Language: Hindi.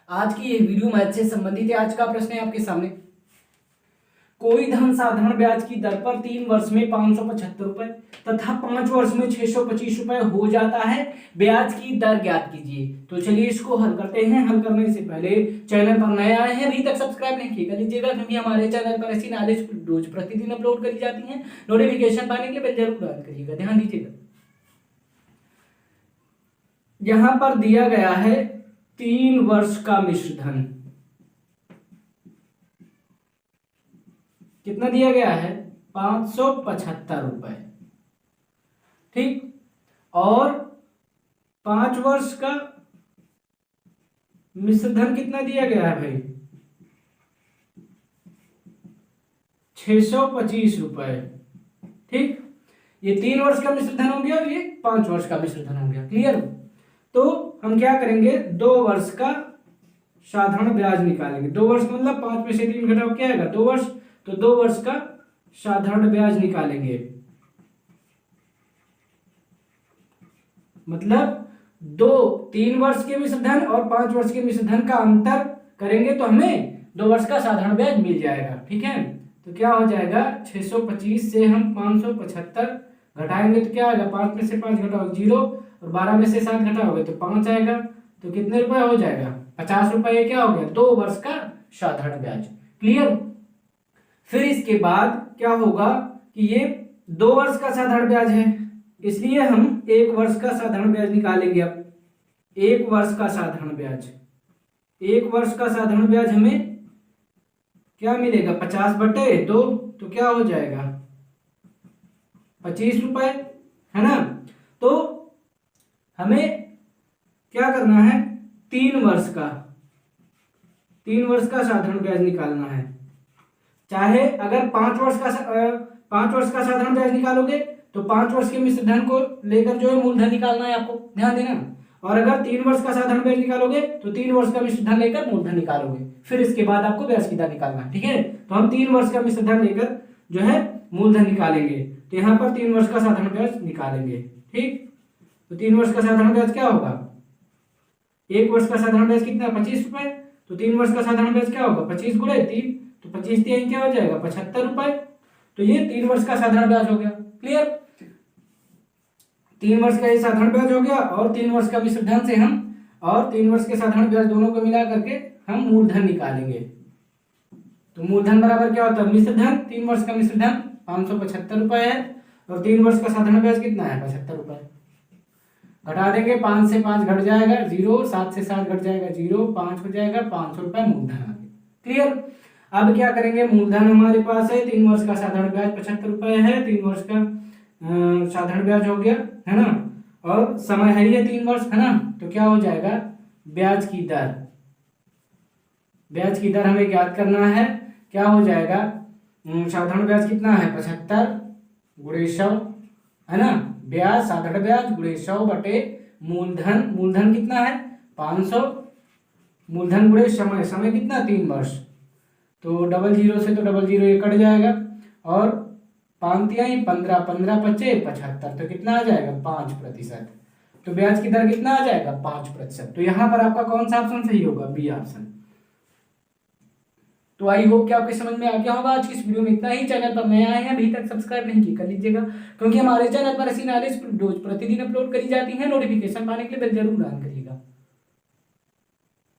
आज की ये वीडियो मैथ से संबंधित है। आज का प्रश्न है आपके सामने, कोई धन साधारण ब्याज की दर पर 3 वर्ष में 575 रुपए तथा 5 वर्ष में 625 रुपए हो जाता है, ब्याज की दर ज्ञात कीजिए। तो चलिए इसको हल करते हैं। हल करने से पहले चैनल पर नए आए हैं, अभी तक सब्सक्राइब नहीं किया कर लीजिएगा, क्योंकि हमारे चैनल पर ऐसी नॉलेज रोज प्रतिदिन अपलोड करी जाती है। नोटिफिकेशन पाने के लिए बेल जरूर ऑन करिएगा। ध्यान दीजिएगा, यहां पर दिया गया है 3 वर्ष का मिश्र धन। कितना दिया गया है? 575 रुपए। ठीक, और 5 वर्ष का मिश्र धन कितना दिया गया है भाई? 625 रुपए। ठीक, ये 3 वर्ष का मिश्र धन हो गया और ये 5 वर्ष का मिश्र धन हो गया। क्लियर? तो हम क्या करेंगे, 2 वर्ष का साधारण ब्याज निकालेंगे। 2 वर्ष मतलब 5 में से 3 घटाओ क्या आएगा? 2 वर्ष। तो 2 वर्ष का साधारण ब्याज निकालेंगे, मतलब 3 वर्ष के मिश्र धन और 5 वर्ष के मिश्र धन का अंतर करेंगे तो हमें 2 वर्ष का साधारण ब्याज मिल जाएगा। ठीक है, तो क्या हो जाएगा? 625 से हम 575 घटाएंगे तो क्या आएगा? 5 में से 5 घटाओ 0 और 12 में से 7 घटाओगे तो 5 आएगा। तो कितने रुपए हो जाएगा? 50 रुपए। ये क्या हो गया? 2 वर्ष का साधारण ब्याज। क्लियर? फिर इसके बाद क्या होगा कि ये 2 वर्ष का साधारण ब्याज है, इसलिए हम 1 वर्ष का साधारण ब्याज निकालेंगे। अब 1 वर्ष का साधारण ब्याज, 1 वर्ष का साधारण ब्याज हमें क्या मिलेगा? 50/2, तो क्या हो जाएगा? 25 रुपए, है ना? तो हमें क्या करना है? 3 वर्ष का साधारण ब्याज निकालना है। चाहे अगर 5 वर्ष का साधारण ब्याज निकालोगे तो 5 वर्ष के मिश्र धन को लेकर जो है मूलधन निकालना है आपको, ध्यान देना। और अगर 3 वर्ष का साधारण ब्याज निकालोगे तो 3 वर्ष का मिश्र धन लेकर मूलधन निकालोगे। फिर इसके बाद आपको ब्याज की दर निकालना है। ठीक है, तो हम 3 वर्ष का मिश्र धन लेकर जो है मूलधन निकालेंगे। तो यहाँ पर 3 वर्ष का साधारण ब्याज निकालेंगे। ठीक, तो 3 वर्ष का साधारण ब्याज क्या होगा? 1 वर्ष का साधारण ब्याज कितना? 25 रुपए। तो 3 वर्ष का साधारण ब्याज क्या होगा? 25 गुणे 3, तो 25 3 क्या हो जाएगा? 75 रुपए। तो ये 3 वर्ष का साधारण ब्याज हो गया। क्लियर? 3 वर्ष का ये साधारण ब्याज हो गया और 3 वर्ष का मिश्र धन से हम और 3 वर्ष के साधारण ब्याज दोनों को मिला करके हम मूलधन निकालेंगे। तो मूलधन बराबर क्या होता है? मिश्र धन। 3 वर्ष का मिश्र धन 575 रुपए है और 3 वर्ष का साधारण ब्याज कितना है? 75 रुपए। घटा देंगे, 5 से 5 घट जाएगा 0, 7 से 7 घट जाएगा 0, 5 हो जाएगा, 500 रुपए मूलधन आ गया। क्लियर? अब क्या करेंगे? मूलधन हमारे पास है, 3 वर्ष का साधारण ब्याज 75 रुपए है, 3 वर्ष का साधारण ब्याज हो गया, है ना? और समय है ये 3 वर्ष, है ना? तो क्या हो जाएगा? ब्याज की दर। ब्याज की दर हमें ज्ञात करना है। क्या हो जाएगा? साधारण ब्याज कितना है? 75 गुणे 100, है ना? ब्याज, साधारण ब्याज गुणे 100 बटे मूलधन। मूलधन कितना है? 500। मूलधन गुणे समय, समय कितना? 3 वर्ष। तो 00 से तो 00 ये कट जाएगा और 5 तिहाई 15, 15 पचे 75, तो कितना आ जाएगा? 5%। तो ब्याज की दर कितना आ जाएगा? 5%। तो यहाँ पर आपका कौन सा ऑप्शन सही होगा? B option. तो आई होप कि आपके समझ में आ गया होगा। आज की इस वीडियो में इतना ही। चैनल पर नए आए हैं, अभी तक सब्सक्राइब नहीं किया कर लीजिएगा, क्योंकि हमारे चैनल पर ऐसी नॉलेज रोज प्रतिदिन अपलोड करी जाती है। नोटिफिकेशन पाने के लिए बेल जरूर ऑन करिए।